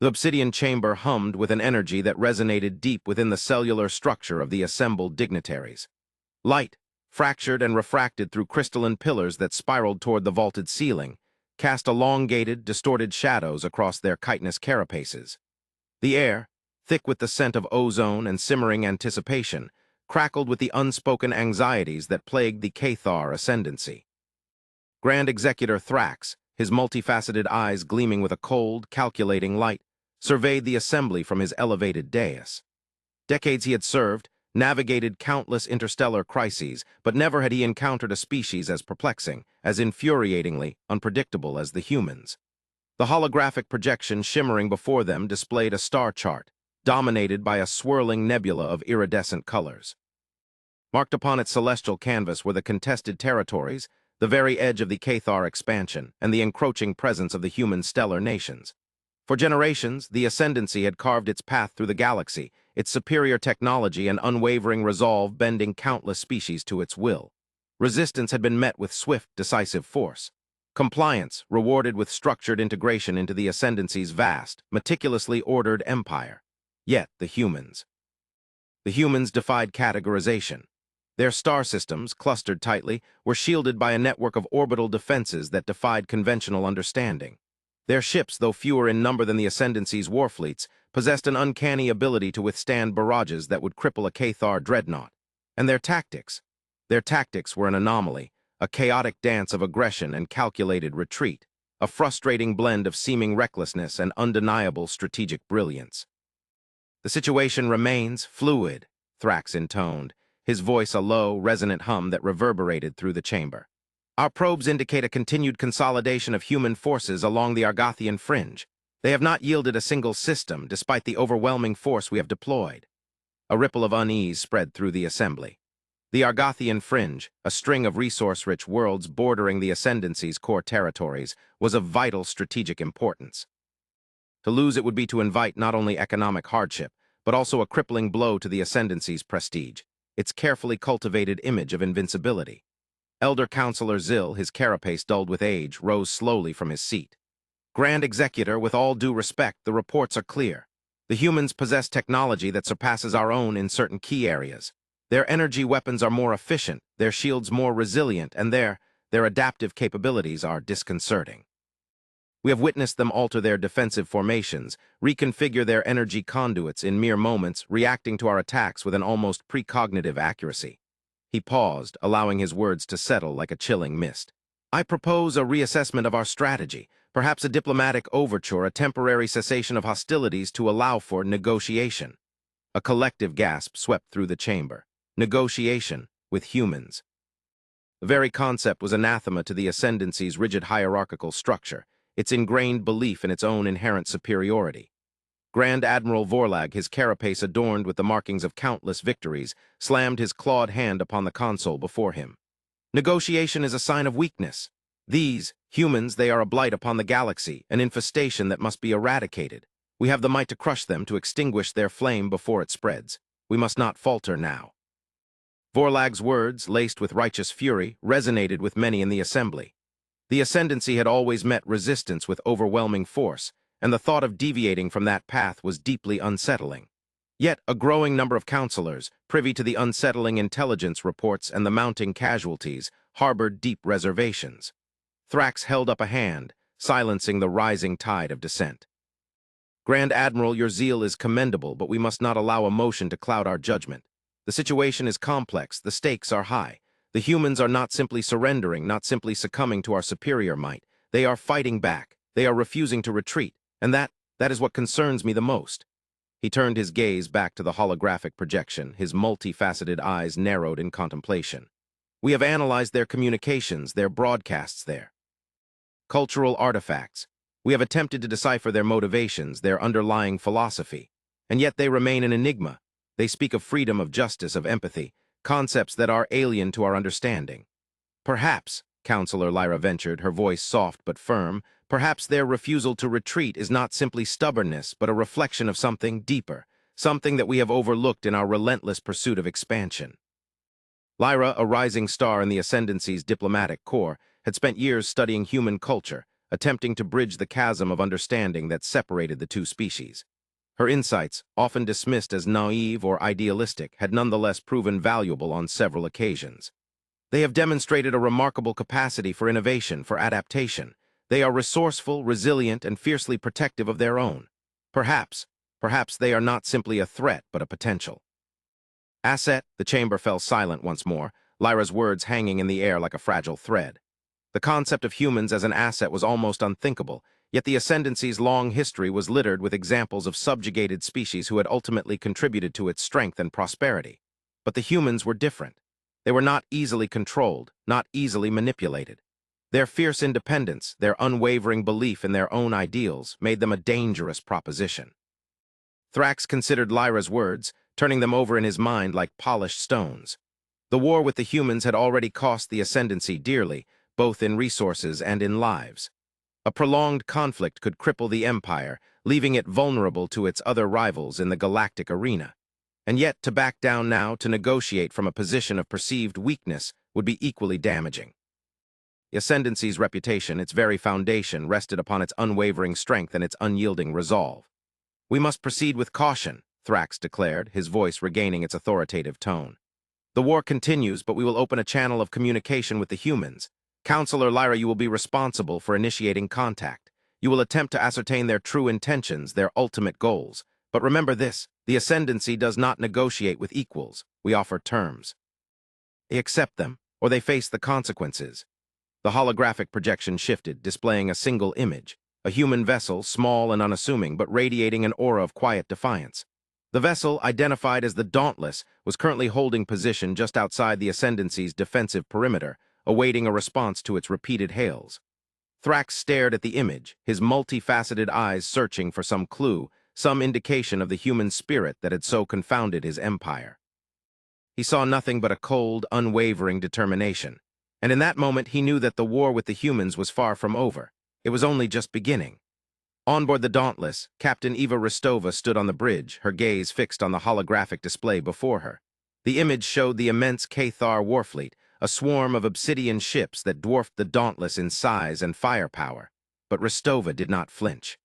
The obsidian chamber hummed with an energy that resonated deep within the cellular structure of the assembled dignitaries. Light, fractured and refracted through crystalline pillars that spiraled toward the vaulted ceiling, cast elongated, distorted shadows across their chitinous carapaces. The air, thick with the scent of ozone and simmering anticipation, crackled with the unspoken anxieties that plagued the Cathar ascendancy. Grand Executor Thrax, his multifaceted eyes gleaming with a cold, calculating light, surveyed the assembly from his elevated dais. Decades he had served, navigated countless interstellar crises, but never had he encountered a species as perplexing, as infuriatingly unpredictable as the humans. The holographic projection shimmering before them displayed a star chart, dominated by a swirling nebula of iridescent colors. Marked upon its celestial canvas were the contested territories, the very edge of the Cathar expansion, and the encroaching presence of the human stellar nations. For generations, the Ascendancy had carved its path through the galaxy, its superior technology and unwavering resolve bending countless species to its will. Resistance had been met with swift, decisive force. Compliance rewarded with structured integration into the Ascendancy's vast, meticulously ordered empire. Yet the humans defied categorization. Their star systems, clustered tightly, were shielded by a network of orbital defenses that defied conventional understanding. Their ships, though fewer in number than the Ascendancy's warfleets, possessed an uncanny ability to withstand barrages that would cripple a Cathar dreadnought. And their tactics were an anomaly, a chaotic dance of aggression and calculated retreat, a frustrating blend of seeming recklessness and undeniable strategic brilliance. "The situation remains fluid," Thrax intoned, his voice a low, resonant hum that reverberated through the chamber. "Our probes indicate a continued consolidation of human forces along the Argothian fringe. They have not yielded a single system, despite the overwhelming force we have deployed." A ripple of unease spread through the assembly. The Argothian fringe, a string of resource-rich worlds bordering the Ascendancy's core territories, was of vital strategic importance. To lose it would be to invite not only economic hardship, but also a crippling blow to the Ascendancy's prestige, its carefully cultivated image of invincibility. Elder Counselor Zill, his carapace dulled with age, rose slowly from his seat. "Grand Executor, with all due respect, the reports are clear. The humans possess technology that surpasses our own in certain key areas. Their energy weapons are more efficient, their shields more resilient, and their adaptive capabilities are disconcerting. We have witnessed them alter their defensive formations, reconfigure their energy conduits in mere moments, reacting to our attacks with an almost precognitive accuracy." He paused, allowing his words to settle like a chilling mist. "I propose a reassessment of our strategy, perhaps a diplomatic overture, a temporary cessation of hostilities to allow for negotiation." A collective gasp swept through the chamber. Negotiation with humans. The very concept was anathema to the Ascendancy's rigid hierarchical structure, its ingrained belief in its own inherent superiority. Grand Admiral Vorlag, his carapace adorned with the markings of countless victories, slammed his clawed hand upon the console before him. "Negotiation is a sign of weakness. These, humans, they are a blight upon the galaxy, an infestation that must be eradicated. We have the might to crush them, to extinguish their flame before it spreads. We must not falter now." Vorlag's words, laced with righteous fury, resonated with many in the assembly. The Ascendancy had always met resistance with overwhelming force, and the thought of deviating from that path was deeply unsettling. Yet a growing number of counselors, privy to the unsettling intelligence reports and the mounting casualties, harbored deep reservations. Thrax held up a hand, silencing the rising tide of dissent. "Grand Admiral, your zeal is commendable, but we must not allow emotion to cloud our judgment. The situation is complex, the stakes are high. The humans are not simply surrendering, not simply succumbing to our superior might. They are fighting back. They are refusing to retreat. And that is what concerns me the most." He turned his gaze back to the holographic projection, his multifaceted eyes narrowed in contemplation. "We have analyzed their communications, their broadcasts there. Cultural artifacts. We have attempted to decipher their motivations, their underlying philosophy. And yet they remain an enigma. They speak of freedom, of justice, of empathy, concepts that are alien to our understanding. Perhaps," Counselor Lyra ventured, her voice soft but firm, "perhaps their refusal to retreat is not simply stubbornness, but a reflection of something deeper, something that we have overlooked in our relentless pursuit of expansion." Lyra, a rising star in the Ascendancy's diplomatic corps, had spent years studying human culture, attempting to bridge the chasm of understanding that separated the two species. Her insights, often dismissed as naive or idealistic, had nonetheless proven valuable on several occasions. They have demonstrated a remarkable capacity for innovation, for adaptation. They are resourceful, resilient, and fiercely protective of their own. Perhaps they are not simply a threat, but a potential asset. The chamber fell silent once more, Lyra's words hanging in the air like a fragile thread. The concept of humans as an asset was almost unthinkable, yet the Ascendancy's long history was littered with examples of subjugated species who had ultimately contributed to its strength and prosperity. But the humans were different. They were not easily controlled, not easily manipulated. Their fierce independence, their unwavering belief in their own ideals, made them a dangerous proposition. Thrax considered Lyra's words, turning them over in his mind like polished stones. The war with the humans had already cost the Ascendancy dearly, both in resources and in lives. A prolonged conflict could cripple the Empire, leaving it vulnerable to its other rivals in the galactic arena. And yet, to back down now, to negotiate from a position of perceived weakness, would be equally damaging. The Ascendancy's reputation, its very foundation, rested upon its unwavering strength and its unyielding resolve. "We must proceed with caution," Thrax declared, his voice regaining its authoritative tone. "The war continues, but we will open a channel of communication with the humans. Counselor Lyra, you will be responsible for initiating contact. You will attempt to ascertain their true intentions, their ultimate goals. But remember this, the Ascendancy does not negotiate with equals. We offer terms. They accept them, or they face the consequences." The holographic projection shifted, displaying a single image, a human vessel, small and unassuming, but radiating an aura of quiet defiance. The vessel, identified as the Dauntless, was currently holding position just outside the Ascendancy's defensive perimeter, awaiting a response to its repeated hails. Thrax stared at the image, his multifaceted eyes searching for some clue, some indication of the human spirit that had so confounded his empire. He saw nothing but a cold, unwavering determination, and in that moment he knew that the war with the humans was far from over. It was only just beginning. On board the Dauntless, Captain Eva Rostova stood on the bridge, her gaze fixed on the holographic display before her. The image showed the immense Cathar warfleet, a swarm of obsidian ships that dwarfed the Dauntless in size and firepower. But Rostova did not flinch.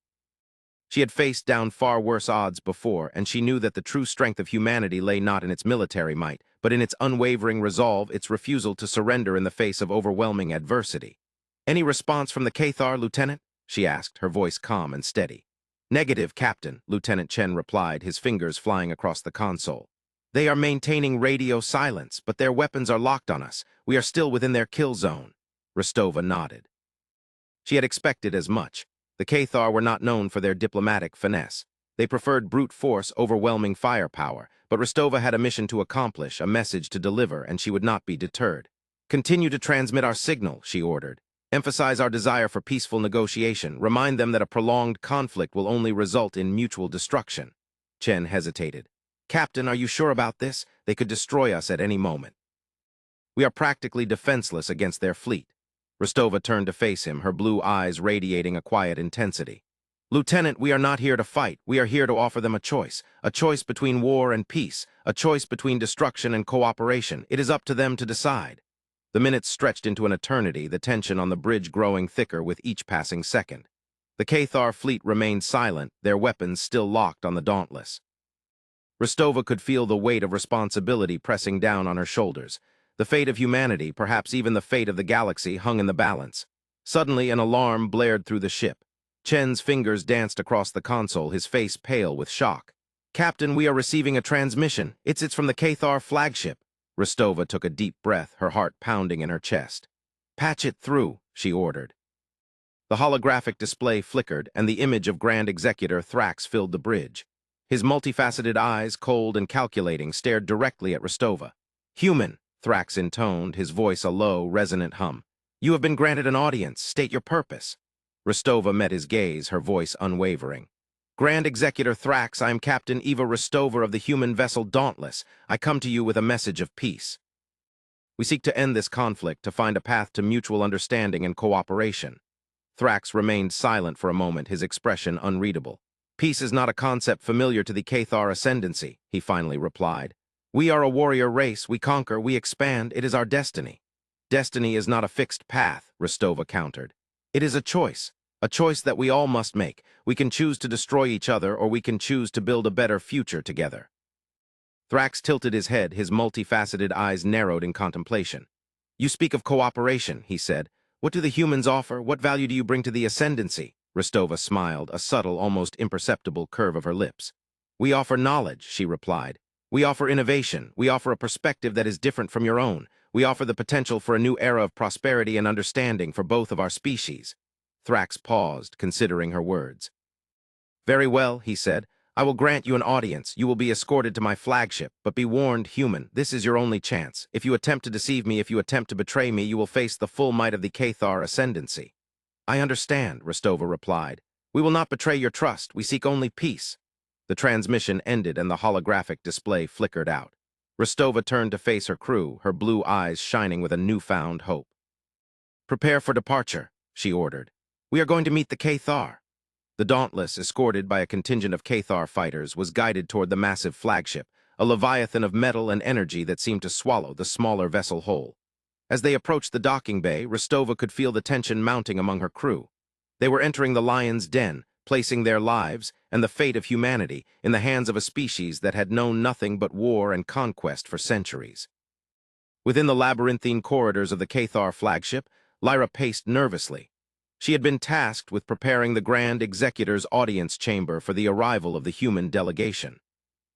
She had faced down far worse odds before, and she knew that the true strength of humanity lay not in its military might, but in its unwavering resolve, its refusal to surrender in the face of overwhelming adversity. "Any response from the Cathar, Lieutenant?" she asked, her voice calm and steady. "Negative, Captain," Lieutenant Chen replied, his fingers flying across the console. "They are maintaining radio silence, but their weapons are locked on us. We are still within their kill zone." Rostova nodded. She had expected as much. The Cathar were not known for their diplomatic finesse. They preferred brute force, overwhelming firepower, but Rostova had a mission to accomplish, a message to deliver, and she would not be deterred. "Continue to transmit our signal," she ordered. "Emphasize our desire for peaceful negotiation. Remind them that a prolonged conflict will only result in mutual destruction." Chen hesitated. "Captain, are you sure about this? They could destroy us at any moment. We are practically defenseless against their fleet." Rostova turned to face him, her blue eyes radiating a quiet intensity. "Lieutenant, we are not here to fight. We are here to offer them a choice between war and peace, a choice between destruction and cooperation. It is up to them to decide." The minutes stretched into an eternity, the tension on the bridge growing thicker with each passing second. The Cathar fleet remained silent, their weapons still locked on the Dauntless. Rostova could feel the weight of responsibility pressing down on her shoulders. The fate of humanity, perhaps even the fate of the galaxy, hung in the balance. Suddenly, an alarm blared through the ship. Chen's fingers danced across the console, his face pale with shock. "Captain, we are receiving a transmission. It's from the Cathar flagship." Rostova took a deep breath, her heart pounding in her chest. "Patch it through," she ordered. The holographic display flickered, and the image of Grand Executor Thrax filled the bridge. His multifaceted eyes, cold and calculating, stared directly at Rostova. "Human," Thrax intoned, his voice a low, resonant hum. "You have been granted an audience. State your purpose." Rostova met his gaze, her voice unwavering. "Grand Executor Thrax, I am Captain Eva Rostova of the human vessel Dauntless. I come to you with a message of peace. We seek to end this conflict, to find a path to mutual understanding and cooperation." Thrax remained silent for a moment, his expression unreadable. "Peace is not a concept familiar to the Cathar Ascendancy," he finally replied. "We are a warrior race. We conquer, we expand. It is our destiny." "Destiny is not a fixed path," Rostova countered. "It is a choice. A choice that we all must make. We can choose to destroy each other, or we can choose to build a better future together. Thrax tilted his head, his multifaceted eyes narrowed in contemplation. You speak of cooperation, he said. What do the humans offer? What value do you bring to the ascendancy? Rostova smiled, a subtle, almost imperceptible curve of her lips. We offer knowledge, she replied. We offer innovation. We offer a perspective that is different from your own. We offer the potential for a new era of prosperity and understanding for both of our species. Thrax paused, considering her words. Very well, he said. I will grant you an audience. You will be escorted to my flagship, but be warned, human, this is your only chance. If you attempt to deceive me, if you attempt to betray me, you will face the full might of the Cathar ascendancy. I understand, Rostova replied. We will not betray your trust. We seek only peace. The transmission ended and the holographic display flickered out. Rostova turned to face her crew, her blue eyes shining with a newfound hope. Prepare for departure, she ordered. We are going to meet the Cathar. The Dauntless, escorted by a contingent of Cathar fighters, was guided toward the massive flagship, a leviathan of metal and energy that seemed to swallow the smaller vessel whole. As they approached the docking bay, Rostova could feel the tension mounting among her crew. They were entering the lion's den, placing their lives and the fate of humanity in the hands of a species that had known nothing but war and conquest for centuries. Within the labyrinthine corridors of the Cathar flagship, Lyra paced nervously. She had been tasked with preparing the Grand Executor's audience chamber for the arrival of the human delegation.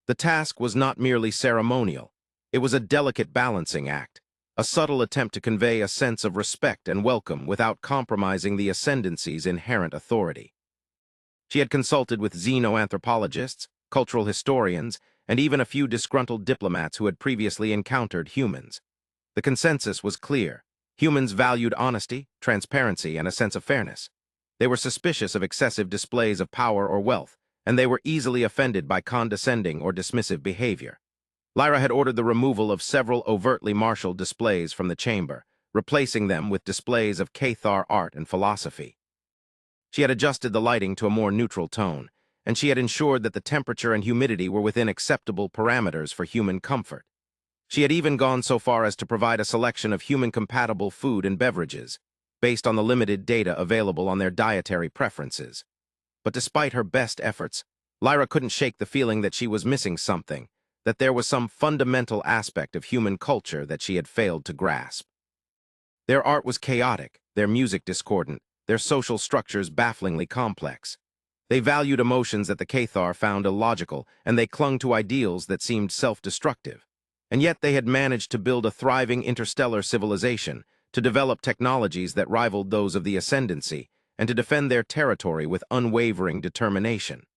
The task was not merely ceremonial. It was a delicate balancing act, a subtle attempt to convey a sense of respect and welcome without compromising the ascendancy's inherent authority. She had consulted with xenoanthropologists, cultural historians, and even a few disgruntled diplomats who had previously encountered humans. The consensus was clear. Humans valued honesty, transparency, and a sense of fairness. They were suspicious of excessive displays of power or wealth, and they were easily offended by condescending or dismissive behavior. Lyra had ordered the removal of several overtly martial displays from the chamber, replacing them with displays of Cathar art and philosophy. She had adjusted the lighting to a more neutral tone, and she had ensured that the temperature and humidity were within acceptable parameters for human comfort. She had even gone so far as to provide a selection of human-compatible food and beverages, based on the limited data available on their dietary preferences. But despite her best efforts, Lyra couldn't shake the feeling that she was missing something, that there was some fundamental aspect of human culture that she had failed to grasp. Their art was chaotic, their music discordant, their social structures bafflingly complex. They valued emotions that the Cathar found illogical, and they clung to ideals that seemed self-destructive. And yet they had managed to build a thriving interstellar civilization, to develop technologies that rivaled those of the Ascendancy, and to defend their territory with unwavering determination.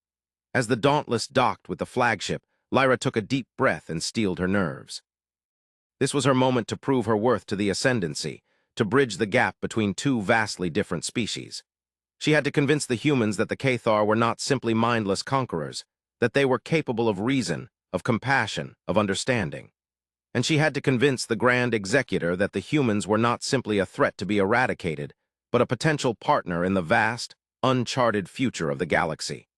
As the Dauntless docked with the flagship, Lyra took a deep breath and steeled her nerves. This was her moment to prove her worth to the Ascendancy, to bridge the gap between two vastly different species. She had to convince the humans that the Cathar were not simply mindless conquerors, that they were capable of reason, of compassion, of understanding. And she had to convince the Grand Executor that the humans were not simply a threat to be eradicated, but a potential partner in the vast, uncharted future of the galaxy.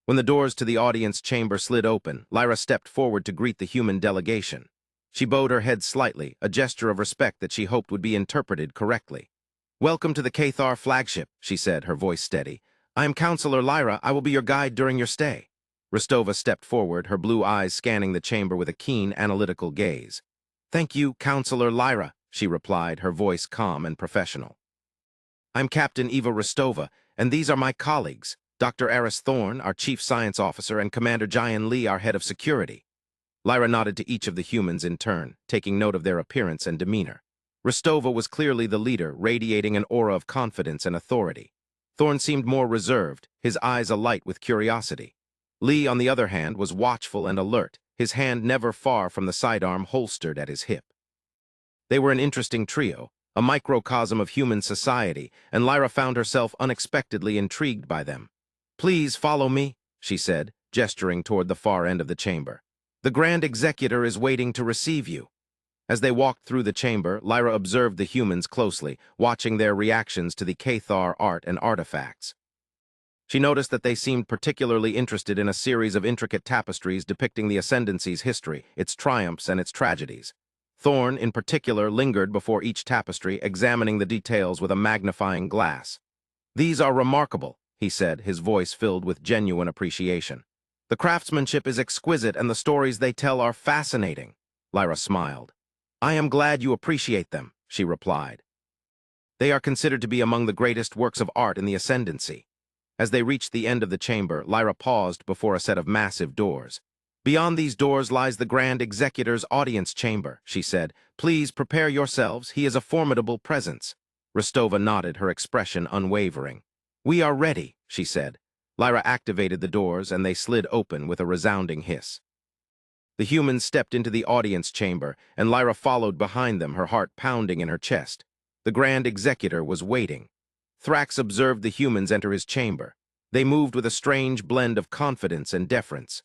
When the doors to the audience chamber slid open, Lyra stepped forward to greet the human delegation. She bowed her head slightly, a gesture of respect that she hoped would be interpreted correctly. Welcome to the Cathar flagship, she said, her voice steady. I am Counselor Lyra. I will be your guide during your stay. Rostova stepped forward, her blue eyes scanning the chamber with a keen, analytical gaze. Thank you, Counselor Lyra, she replied, her voice calm and professional. I'm Captain Eva Rostova, and these are my colleagues, Dr. Eris Thorne, our Chief Science Officer, and Commander Jian Li, our Head of Security. Lyra nodded to each of the humans in turn, taking note of their appearance and demeanor. Rostova was clearly the leader, radiating an aura of confidence and authority. Thorne seemed more reserved, his eyes alight with curiosity. Li, on the other hand, was watchful and alert, his hand never far from the sidearm holstered at his hip. They were an interesting trio, a microcosm of human society, and Lyra found herself unexpectedly intrigued by them. Please follow me, she said, gesturing toward the far end of the chamber. The Grand Executor is waiting to receive you. As they walked through the chamber, Lyra observed the humans closely, watching their reactions to the Cathar art and artifacts. She noticed that they seemed particularly interested in a series of intricate tapestries depicting the Ascendancy's history, its triumphs and its tragedies. Thorne, in particular, lingered before each tapestry, examining the details with a magnifying glass. "These are remarkable," he said, his voice filled with genuine appreciation. "The craftsmanship is exquisite and the stories they tell are fascinating." Lyra smiled. "I am glad you appreciate them," she replied. "They are considered to be among the greatest works of art in the Ascendancy." As they reached the end of the chamber, Lyra paused before a set of massive doors. "Beyond these doors lies the Grand Executor's audience chamber," she said. "Please prepare yourselves. He is a formidable presence." Rostova nodded, her expression unwavering. "We are ready," she said. Lyra activated the doors, and they slid open with a resounding hiss. The humans stepped into the audience chamber, and Lyra followed behind them, her heart pounding in her chest. The Grand Executor was waiting. Thrax observed the humans enter his chamber. They moved with a strange blend of confidence and deference.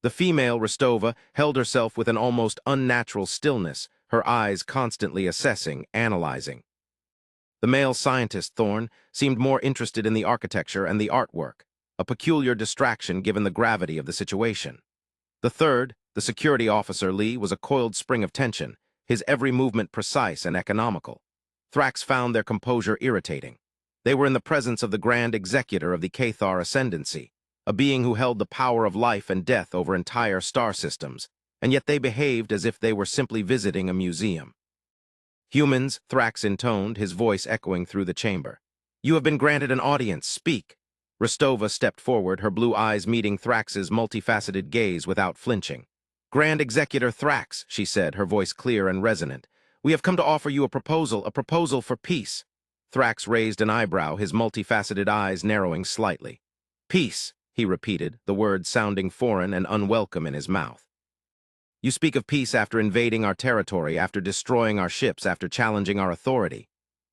The female, Rostova, held herself with an almost unnatural stillness, her eyes constantly assessing, analyzing. The male scientist, Thorn, seemed more interested in the architecture and the artwork, a peculiar distraction given the gravity of the situation. The third, the security officer, Lee, was a coiled spring of tension, his every movement precise and economical. Thrax found their composure irritating. They were in the presence of the Grand Executor of the Cathar Ascendancy, a being who held the power of life and death over entire star systems, and yet they behaved as if they were simply visiting a museum. "Humans," Thrax intoned, his voice echoing through the chamber. "You have been granted an audience. Speak." Rostova stepped forward, her blue eyes meeting Thrax's multifaceted gaze without flinching. "Grand Executor Thrax," she said, her voice clear and resonant, "we have come to offer you a proposal for peace." Thrax raised an eyebrow, his multifaceted eyes narrowing slightly. "Peace," he repeated, the words sounding foreign and unwelcome in his mouth. "You speak of peace after invading our territory, after destroying our ships, after challenging our authority."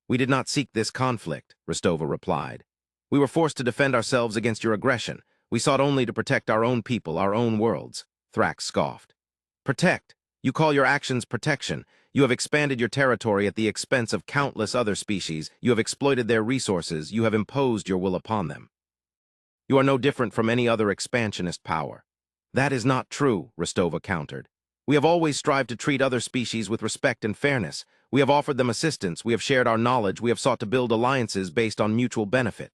"We did not seek this conflict," Rostova replied. "We were forced to defend ourselves against your aggression. We sought only to protect our own people, our own worlds." Thrax scoffed. "Protect? You call your actions protection? You have expanded your territory at the expense of countless other species. You have exploited their resources. You have imposed your will upon them. You are no different from any other expansionist power." "That is not true," Rostova countered. "We have always strived to treat other species with respect and fairness. We have offered them assistance. We have shared our knowledge. We have sought to build alliances based on mutual benefit."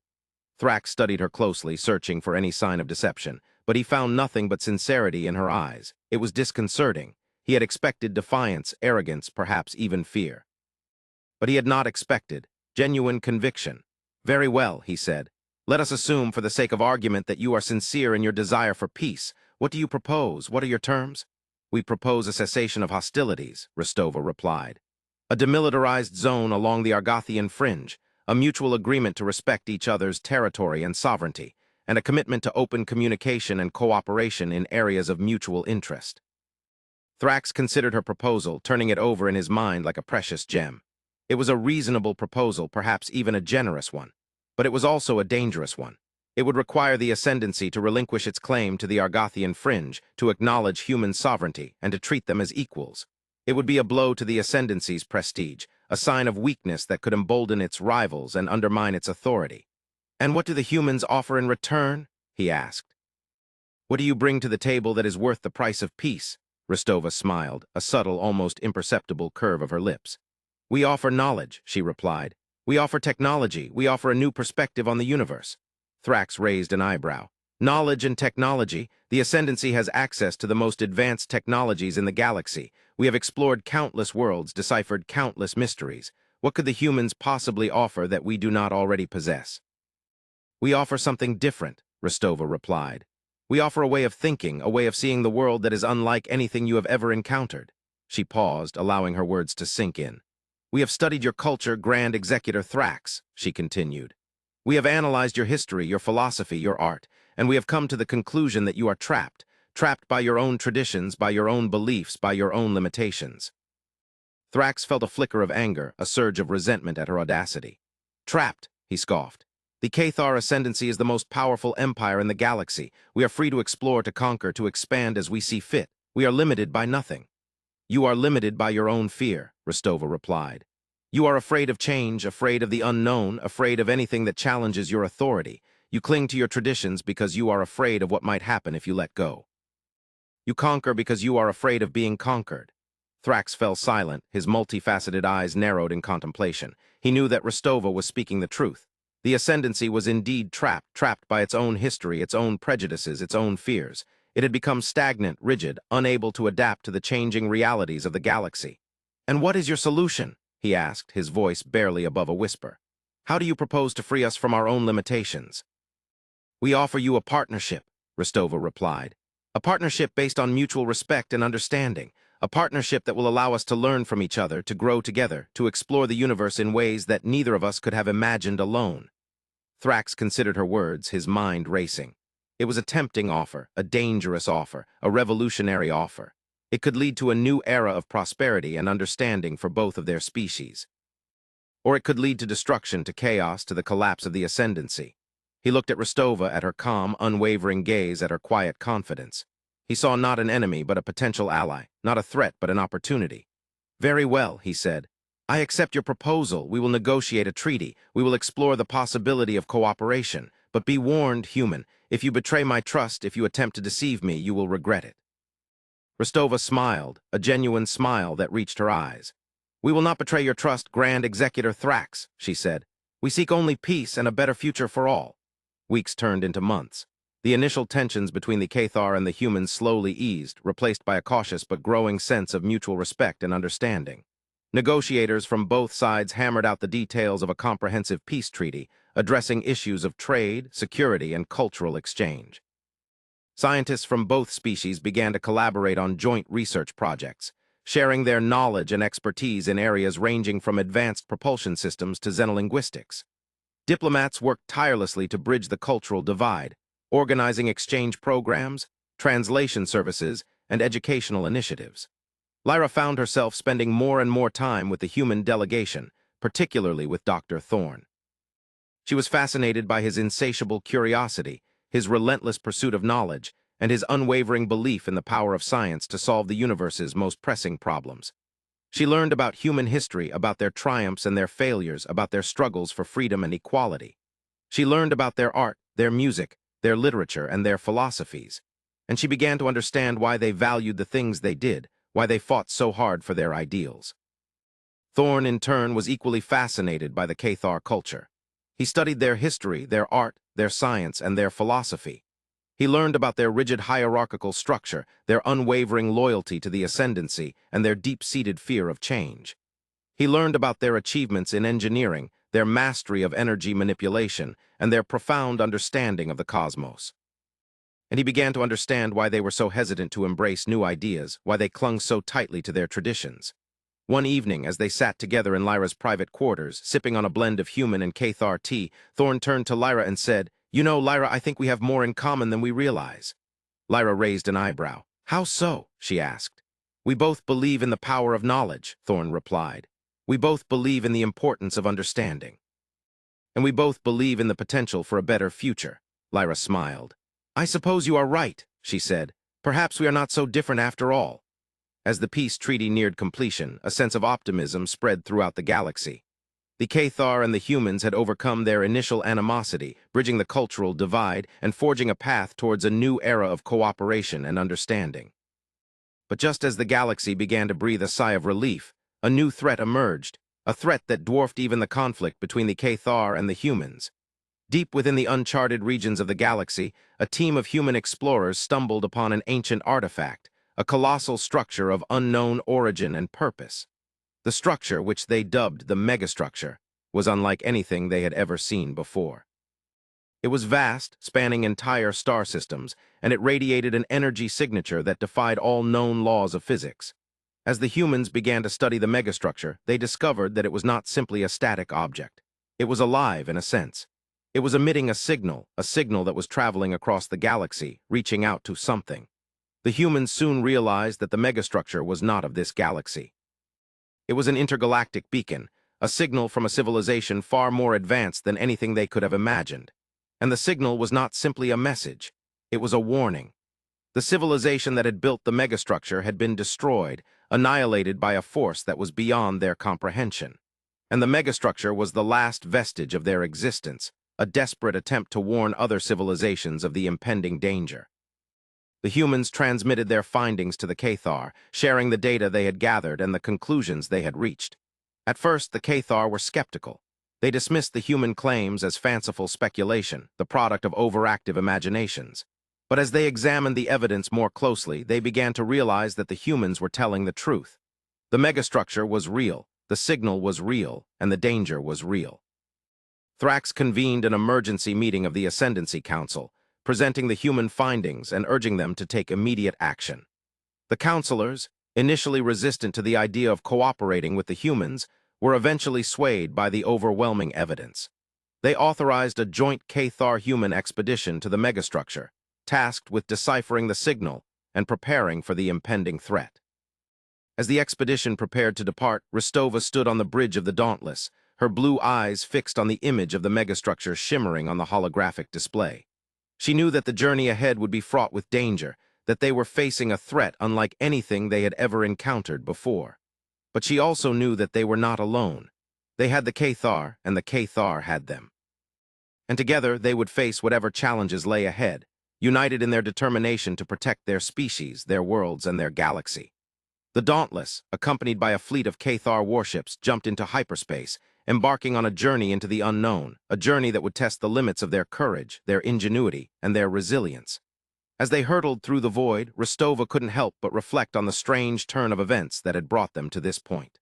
Thrax studied her closely, searching for any sign of deception, but he found nothing but sincerity in her eyes. It was disconcerting. He had expected defiance, arrogance, perhaps even fear. But he had not expected genuine conviction. "Very well," he said. "Let us assume, for the sake of argument, that you are sincere in your desire for peace. What do you propose? What are your terms?" "We propose a cessation of hostilities," Rostova replied. "A demilitarized zone along the Argothian fringe, a mutual agreement to respect each other's territory and sovereignty, and a commitment to open communication and cooperation in areas of mutual interest." Thrax considered her proposal, turning it over in his mind like a precious gem. It was a reasonable proposal, perhaps even a generous one. But it was also a dangerous one. It would require the Ascendancy to relinquish its claim to the Argothian fringe, to acknowledge human sovereignty, and to treat them as equals. It would be a blow to the Ascendancy's prestige, a sign of weakness that could embolden its rivals and undermine its authority. "And what do the humans offer in return?" he asked. "What do you bring to the table that is worth the price of peace?" Rostova smiled, a subtle, almost imperceptible curve of her lips. "We offer knowledge," she replied. "We offer technology. We offer a new perspective on the universe." Thrax raised an eyebrow. "Knowledge and technology? The Ascendancy has access to the most advanced technologies in the galaxy. We have explored countless worlds, deciphered countless mysteries. What could the humans possibly offer that we do not already possess?" "We offer something different," Rostova replied. "We offer a way of thinking, a way of seeing the world that is unlike anything you have ever encountered." She paused, allowing her words to sink in. "We have studied your culture, Grand Executor Thrax," she continued. "We have analyzed your history, your philosophy, your art, and we have come to the conclusion that you are trapped by your own traditions, by your own beliefs, by your own limitations." Thrax felt a flicker of anger, a surge of resentment at her audacity. "Trapped," he scoffed. "The Cathar Ascendancy is the most powerful empire in the galaxy. We are free to explore, to conquer, to expand as we see fit. We are limited by nothing." "You are limited by your own fear," Rostova replied. "You are afraid of change, afraid of the unknown, afraid of anything that challenges your authority. You cling to your traditions because you are afraid of what might happen if you let go. You conquer because you are afraid of being conquered." Thrax fell silent, his multifaceted eyes narrowed in contemplation. He knew that Rostova was speaking the truth. The Ascendancy was indeed trapped by its own history, its own prejudices, its own fears. It had become stagnant, rigid, unable to adapt to the changing realities of the galaxy. "And what is your solution?" he asked, his voice barely above a whisper. "How do you propose to free us from our own limitations?" "We offer you a partnership," Rostova replied. "A partnership based on mutual respect and understanding. A partnership that will allow us to learn from each other, to grow together, to explore the universe in ways that neither of us could have imagined alone." Thrax considered her words, his mind racing. It was a tempting offer, a dangerous offer, a revolutionary offer. It could lead to a new era of prosperity and understanding for both of their species. Or it could lead to destruction, to chaos, to the collapse of the Ascendancy. He looked at Rostova, at her calm, unwavering gaze, at her quiet confidence. He saw not an enemy, but a potential ally, not a threat, but an opportunity. "Very well," he said. "I accept your proposal. We will negotiate a treaty. We will explore the possibility of cooperation. But be warned, human, if you betray my trust, if you attempt to deceive me, you will regret it." Rostova smiled, a genuine smile that reached her eyes. "We will not betray your trust, Grand Executor Thrax," she said. "We seek only peace and a better future for all." Weeks turned into months. The initial tensions between the Cathar and the humans slowly eased, replaced by a cautious but growing sense of mutual respect and understanding. Negotiators from both sides hammered out the details of a comprehensive peace treaty, addressing issues of trade, security, and cultural exchange. Scientists from both species began to collaborate on joint research projects, sharing their knowledge and expertise in areas ranging from advanced propulsion systems to xenolinguistics. Diplomats worked tirelessly to bridge the cultural divide, organizing exchange programs, translation services, and educational initiatives. Lyra found herself spending more and more time with the human delegation, particularly with Dr. Thorne. She was fascinated by his insatiable curiosity, his relentless pursuit of knowledge, and his unwavering belief in the power of science to solve the universe's most pressing problems. She learned about human history, about their triumphs and their failures, about their struggles for freedom and equality. She learned about their art, their music, their literature, and their philosophies. And she began to understand why they valued the things they did, why they fought so hard for their ideals. Thorne, in turn, was equally fascinated by the Cathar culture. He studied their history, their art, their science, and their philosophy. He learned about their rigid hierarchical structure, their unwavering loyalty to the Ascendancy, and their deep-seated fear of change. He learned about their achievements in engineering, their mastery of energy manipulation, and their profound understanding of the cosmos. And he began to understand why they were so hesitant to embrace new ideas, why they clung so tightly to their traditions. One evening, as they sat together in Lyra's private quarters, sipping on a blend of human and Cathar tea, Thorne turned to Lyra and said, "You know, Lyra, I think we have more in common than we realize." Lyra raised an eyebrow. "How so?" she asked. "We both believe in the power of knowledge," Thorne replied. "We both believe in the importance of understanding. And we both believe in the potential for a better future." Lyra smiled. "I suppose you are right," she said. "Perhaps we are not so different after all." As the peace treaty neared completion, a sense of optimism spread throughout the galaxy. The Cathar and the humans had overcome their initial animosity, bridging the cultural divide and forging a path towards a new era of cooperation and understanding. But just as the galaxy began to breathe a sigh of relief, a new threat emerged, a threat that dwarfed even the conflict between the Cathar and the humans. Deep within the uncharted regions of the galaxy, a team of human explorers stumbled upon an ancient artifact, a colossal structure of unknown origin and purpose. The structure, which they dubbed the megastructure, was unlike anything they had ever seen before. It was vast, spanning entire star systems, and it radiated an energy signature that defied all known laws of physics. As the humans began to study the megastructure, they discovered that it was not simply a static object. It was alive in a sense. It was emitting a signal that was traveling across the galaxy, reaching out to something. The humans soon realized that the megastructure was not of this galaxy. It was an intergalactic beacon, a signal from a civilization far more advanced than anything they could have imagined. And the signal was not simply a message, it was a warning. The civilization that had built the megastructure had been destroyed, annihilated by a force that was beyond their comprehension. And the megastructure was the last vestige of their existence, a desperate attempt to warn other civilizations of the impending danger. The humans transmitted their findings to the Cathar, sharing the data they had gathered and the conclusions they had reached. At first, the Cathar were skeptical. They dismissed the human claims as fanciful speculation, the product of overactive imaginations. But as they examined the evidence more closely, they began to realize that the humans were telling the truth. The megastructure was real, the signal was real, and the danger was real. Thrax convened an emergency meeting of the Ascendancy Council, presenting the human findings and urging them to take immediate action. The counselors, initially resistant to the idea of cooperating with the humans, were eventually swayed by the overwhelming evidence. They authorized a joint Cathar-human expedition to the megastructure, tasked with deciphering the signal and preparing for the impending threat. As the expedition prepared to depart, Rostova stood on the bridge of the Dauntless, her blue eyes fixed on the image of the megastructure shimmering on the holographic display. She knew that the journey ahead would be fraught with danger, that they were facing a threat unlike anything they had ever encountered before. But she also knew that they were not alone. They had the Cathar, and the Cathar had them. And together they would face whatever challenges lay ahead, united in their determination to protect their species, their worlds, and their galaxy. The Dauntless, accompanied by a fleet of Cathar warships, jumped into hyperspace, embarking on a journey into the unknown, a journey that would test the limits of their courage, their ingenuity, and their resilience. As they hurtled through the void, Rostova couldn't help but reflect on the strange turn of events that had brought them to this point.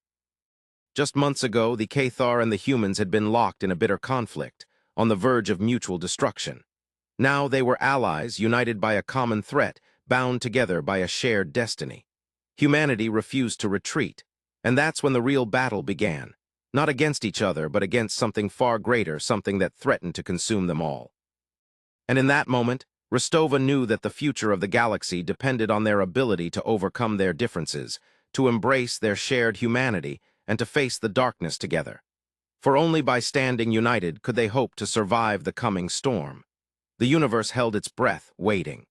Just months ago, the Cathar and the humans had been locked in a bitter conflict, on the verge of mutual destruction. Now they were allies, united by a common threat, bound together by a shared destiny. Humanity refused to retreat, and that's when the real battle began. Not against each other, but against something far greater, something that threatened to consume them all. And in that moment, Rostova knew that the future of the galaxy depended on their ability to overcome their differences, to embrace their shared humanity, and to face the darkness together. For only by standing united could they hope to survive the coming storm. The universe held its breath, waiting.